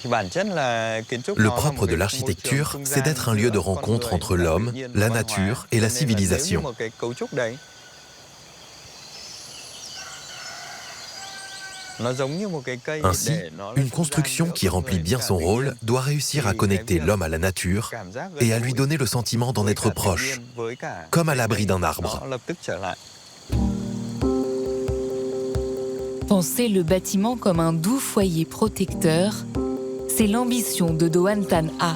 Le propre de l'architecture, c'est d'être un lieu de rencontre entre l'homme, la nature et la civilisation. Ainsi, une construction qui remplit bien son rôle doit réussir à connecter l'homme à la nature et à lui donner le sentiment d'en être proche, comme à l'abri d'un arbre. Penser le bâtiment comme un doux foyer protecteur, c'est l'ambition de Doan Tan Ha.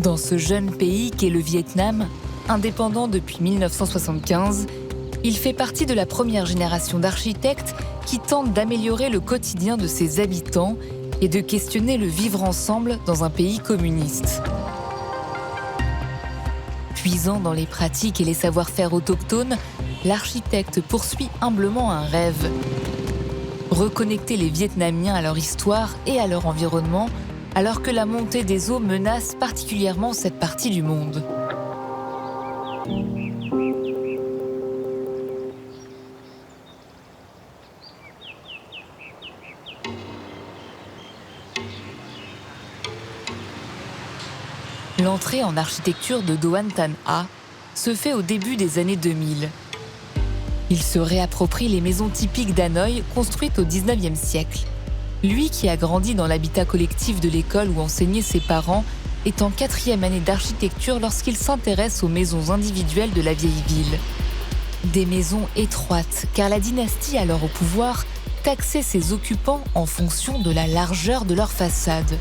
Dans ce jeune pays qu'est le Vietnam, indépendant depuis 1975, il fait partie de la première génération d'architectes qui tentent d'améliorer le quotidien de ses habitants et de questionner le vivre ensemble dans un pays communiste. Puisant dans les pratiques et les savoir-faire autochtones, l'architecte poursuit humblement un rêve. Reconnecter les Vietnamiens à leur histoire et à leur environnement, alors que la montée des eaux menace particulièrement cette partie du monde. L'entrée en architecture de Doan Tan Ha se fait au début des années 2000. Il se réapproprie les maisons typiques d'Hanoï construites au XIXe siècle. Lui qui a grandi dans l'habitat collectif de l'école où enseignaient ses parents est en 4e année d'architecture lorsqu'il s'intéresse aux maisons individuelles de la vieille ville. Des maisons étroites, car la dynastie alors au pouvoir taxait ses occupants en fonction de la largeur de leur façade.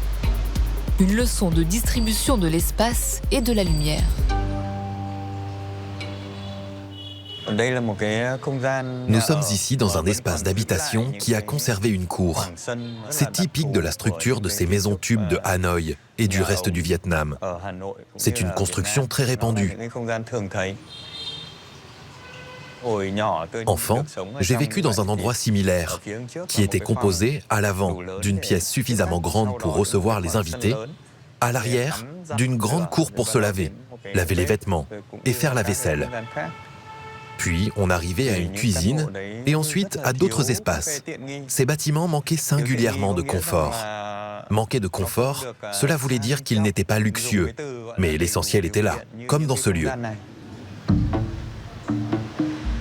Une leçon de distribution de l'espace et de la lumière. Nous sommes ici dans un espace d'habitation qui a conservé une cour. C'est typique de la structure de ces maisons tubes de Hanoï et du reste du Vietnam. C'est une construction très répandue. Enfant, j'ai vécu dans un endroit similaire, qui était composé à l'avant d'une pièce suffisamment grande pour recevoir les invités, à l'arrière d'une grande cour pour se laver les vêtements et faire la vaisselle. Puis on arrivait à une cuisine et ensuite à d'autres espaces. Ces bâtiments manquaient singulièrement de confort. Manquer de confort, cela voulait dire qu'ils n'étaient pas luxueux, mais l'essentiel était là, comme dans ce lieu.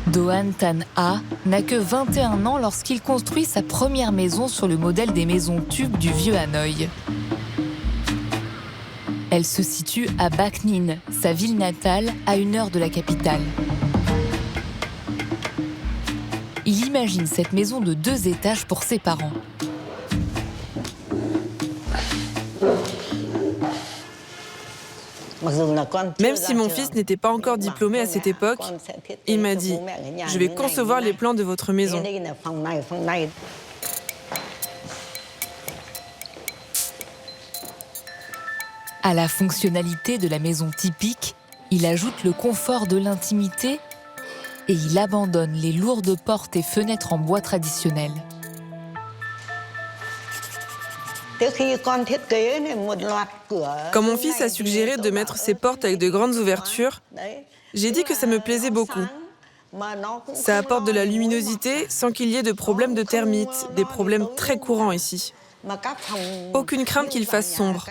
Doan Tan Ha n'a que 21 ans lorsqu'il construit sa première maison sur le modèle des maisons tubes du vieux Hanoï. Elle se situe à Bac Ninh, sa ville natale, à 1 heure de la capitale. Il imagine cette maison de 2 étages pour ses parents. Même si mon fils n'était pas encore diplômé à cette époque, il m'a dit « Je vais concevoir les plans de votre maison ». À la fonctionnalité de la maison typique, il ajoute le confort de l'intimité et il abandonne les lourdes portes et fenêtres en bois traditionnels. Quand mon fils a suggéré de mettre ses portes avec de grandes ouvertures, j'ai dit que ça me plaisait beaucoup. Ça apporte de la luminosité sans qu'il y ait de problèmes de termites, des problèmes très courants ici. Aucune crainte qu'il fasse sombre.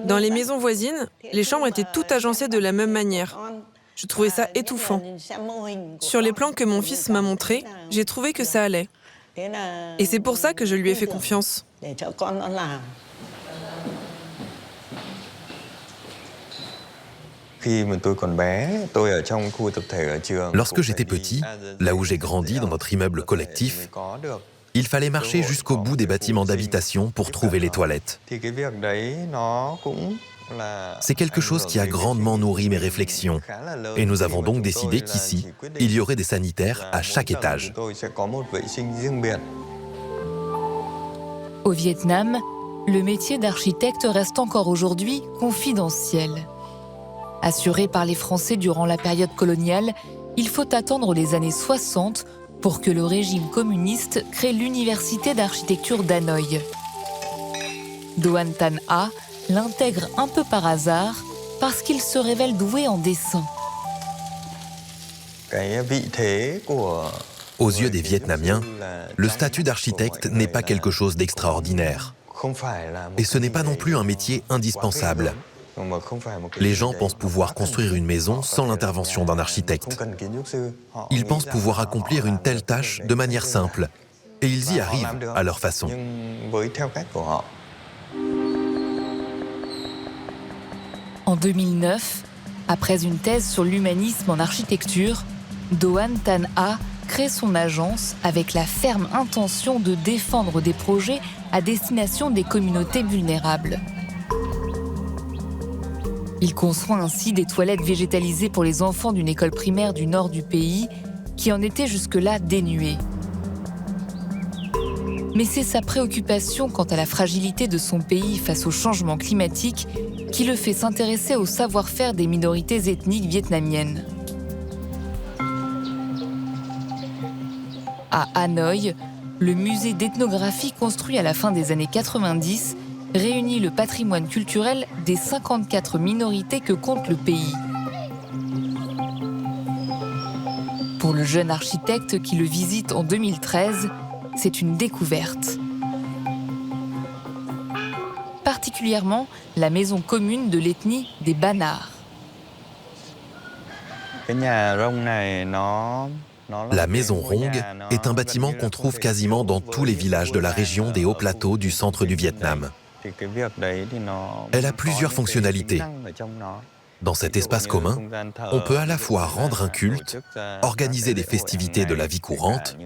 Dans les maisons voisines, les chambres étaient toutes agencées de la même manière. Je trouvais ça étouffant. Sur les plans que mon fils m'a montrés, j'ai trouvé que ça allait. Et c'est pour ça que je lui ai fait confiance. Lorsque j'étais petit, là où j'ai grandi dans notre immeuble collectif, il fallait marcher jusqu'au bout des bâtiments d'habitation pour trouver les toilettes. C'est quelque chose qui a grandement nourri mes réflexions. Et nous avons donc décidé qu'ici, il y aurait des sanitaires à chaque étage. Au Vietnam, le métier d'architecte reste encore aujourd'hui confidentiel. Assuré par les Français durant la période coloniale, il faut attendre les années 60 pour que le régime communiste crée l'université d'architecture d'Hanoï. Doan Tan Ha l'intègre un peu par hasard parce qu'il se révèle doué en dessin. Aux yeux des Vietnamiens, le statut d'architecte n'est pas quelque chose d'extraordinaire. Et ce n'est pas non plus un métier indispensable. Les gens pensent pouvoir construire une maison sans l'intervention d'un architecte. Ils pensent pouvoir accomplir une telle tâche de manière simple. Et ils y arrivent à leur façon. En 2009, après une thèse sur l'humanisme en architecture, Doan Tan Ha crée son agence avec la ferme intention de défendre des projets à destination des communautés vulnérables. Il conçoit ainsi des toilettes végétalisées pour les enfants d'une école primaire du nord du pays qui en était jusque-là dénuée. Mais c'est sa préoccupation quant à la fragilité de son pays face au changement climatique qui le fait s'intéresser au savoir-faire des minorités ethniques vietnamiennes. À Hanoï, le musée d'ethnographie construit à la fin des années 90 réunit le patrimoine culturel des 54 minorités que compte le pays. Pour le jeune architecte qui le visite en 2013, c'est une découverte. Particulièrement la maison commune de l'ethnie des Banars. La maison Rong est un bâtiment qu'on trouve quasiment dans tous les villages de la région des hauts plateaux du centre du Vietnam. Elle a plusieurs fonctionnalités. Dans cet espace commun, on peut à la fois rendre un culte, organiser des festivités de la vie courante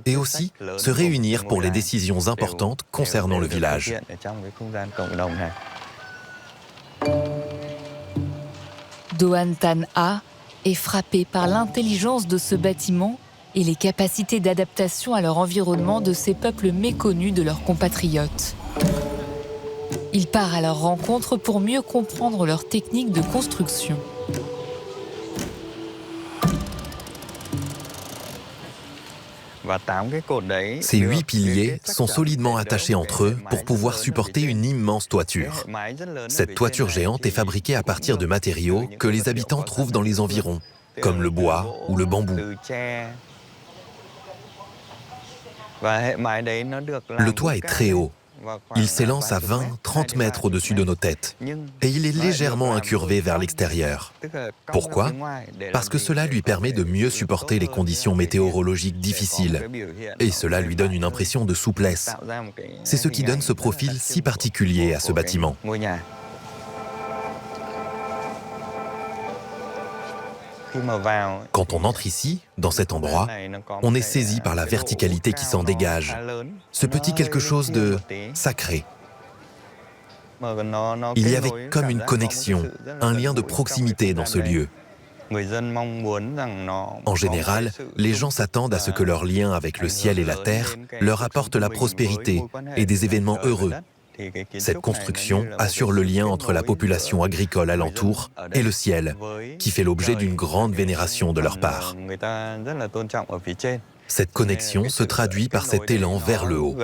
et aussi se réunir pour les décisions importantes concernant le village. Doan Tan Ha est frappé par l'intelligence de ce bâtiment et les capacités d'adaptation à leur environnement de ces peuples méconnus de leurs compatriotes. Il part à leur rencontre pour mieux comprendre leurs techniques de construction. Ces 8 piliers sont solidement attachés entre eux pour pouvoir supporter une immense toiture. Cette toiture géante est fabriquée à partir de matériaux que les habitants trouvent dans les environs, comme le bois ou le bambou. Le toit est très haut. Il s'élance à 20-30 mètres au-dessus de nos têtes et il est légèrement incurvé vers l'extérieur. Pourquoi ? Parce que cela lui permet de mieux supporter les conditions météorologiques difficiles et cela lui donne une impression de souplesse. C'est ce qui donne ce profil si particulier à ce bâtiment. Quand on entre ici, dans cet endroit, on est saisi par la verticalité qui s'en dégage. Ce petit quelque chose de sacré. Il y avait comme une connexion, un lien de proximité dans ce lieu. En général, les gens s'attendent à ce que leur lien avec le ciel et la terre leur apporte la prospérité et des événements heureux. Cette construction assure le lien entre la population agricole alentour et le ciel, qui fait l'objet d'une grande vénération de leur part. Cette connexion se traduit par cet élan vers le haut.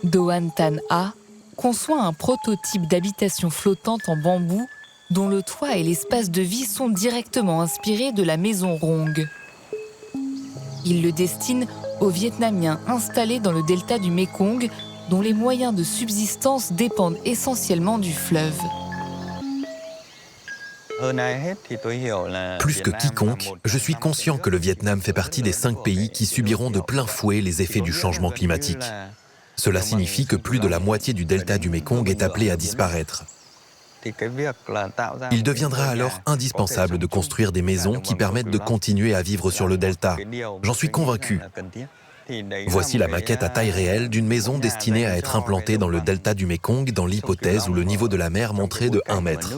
Doan Tan Ha conçoit un prototype d'habitation flottante en bambou dont le toit et l'espace de vie sont directement inspirés de la maison Rong. Il le destine aux Vietnamiens installés dans le delta du Mékong, dont les moyens de subsistance dépendent essentiellement du fleuve. Plus que quiconque, je suis conscient que le Vietnam fait partie des 5 pays qui subiront de plein fouet les effets du changement climatique. Cela signifie que plus de la moitié du delta du Mékong est appelé à disparaître. Il deviendra alors indispensable de construire des maisons qui permettent de continuer à vivre sur le delta. J'en suis convaincu. Voici la maquette à taille réelle d'une maison destinée à être implantée dans le delta du Mékong dans l'hypothèse où le niveau de la mer monterait de 1 mètre.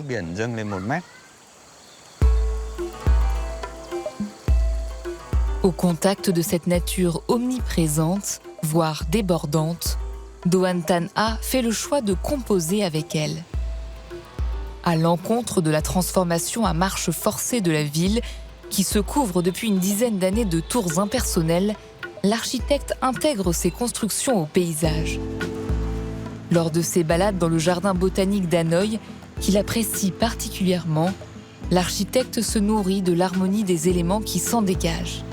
Au contact de cette nature omniprésente, voire débordante, Doan Tan Ha fait le choix de composer avec elle. À l'encontre de la transformation à marche forcée de la ville, qui se couvre depuis une dizaine d'années de tours impersonnelles, l'architecte intègre ses constructions au paysage. Lors de ses balades dans le jardin botanique d'Hanoï, qu'il apprécie particulièrement, l'architecte se nourrit de l'harmonie des éléments qui s'en dégagent.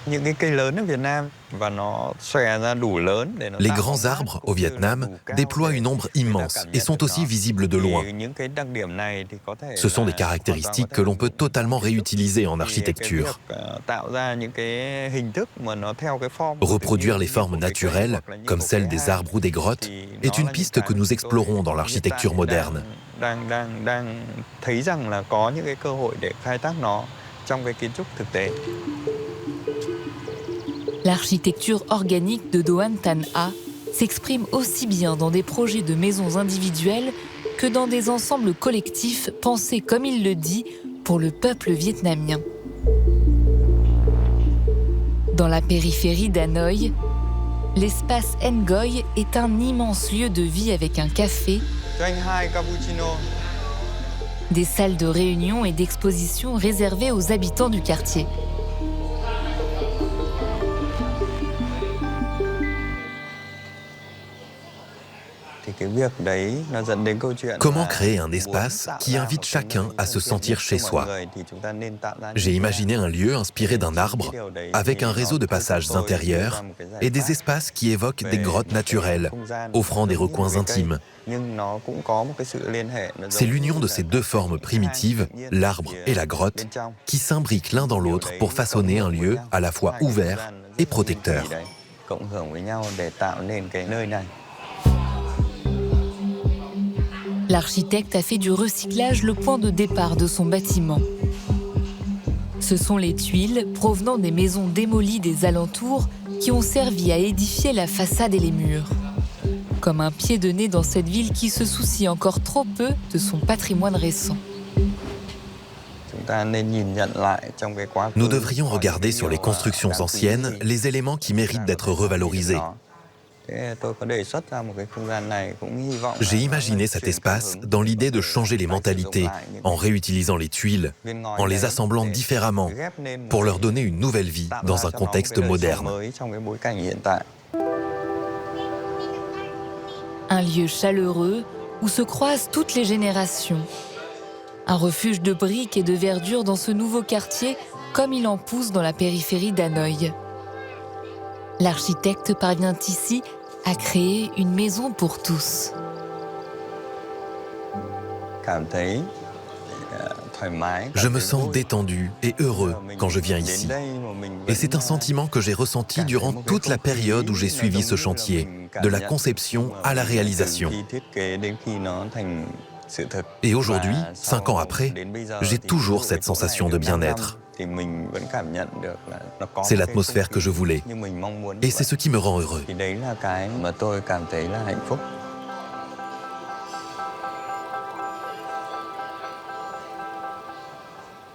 Les grands arbres au Vietnam déploient une ombre immense et sont aussi visibles de loin. Ce sont des caractéristiques que l'on peut totalement réutiliser en architecture. Reproduire les formes naturelles, comme celles des arbres ou des grottes, est une piste que nous explorons dans l'architecture moderne. L'architecture organique de Doan Thanh A s'exprime aussi bien dans des projets de maisons individuelles que dans des ensembles collectifs pensés, comme il le dit, pour le peuple vietnamien. Dans la périphérie d'Hanoï, l'espace Ngoy est un immense lieu de vie avec un café, des salles de réunion et d'exposition réservées aux habitants du quartier. Comment créer un espace qui invite chacun à se sentir chez soi? J'ai imaginé un lieu inspiré d'un arbre, avec un réseau de passages intérieurs et des espaces qui évoquent des grottes naturelles, offrant des recoins intimes. C'est l'union de ces deux formes primitives, l'arbre et la grotte, qui s'imbriquent l'un dans l'autre pour façonner un lieu à la fois ouvert et protecteur. L'architecte a fait du recyclage le point de départ de son bâtiment. Ce sont les tuiles provenant des maisons démolies des alentours qui ont servi à édifier la façade et les murs. Comme un pied de nez dans cette ville qui se soucie encore trop peu de son patrimoine récent. Nous devrions regarder sur les constructions anciennes les éléments qui méritent d'être revalorisés. J'ai imaginé cet espace dans l'idée de changer les mentalités, en réutilisant les tuiles, en les assemblant différemment, pour leur donner une nouvelle vie dans un contexte moderne. Un lieu chaleureux où se croisent toutes les générations. Un refuge de briques et de verdure dans ce nouveau quartier, comme il en pousse dans la périphérie d'Hanoï. L'architecte parvient ici à créer une maison pour tous. Je me sens détendu et heureux quand je viens ici. Et c'est un sentiment que j'ai ressenti durant toute la période où j'ai suivi ce chantier, de la conception à la réalisation. Et aujourd'hui, 5 ans après, j'ai toujours cette sensation de bien-être. C'est l'atmosphère que je voulais. Et c'est ce qui me rend heureux.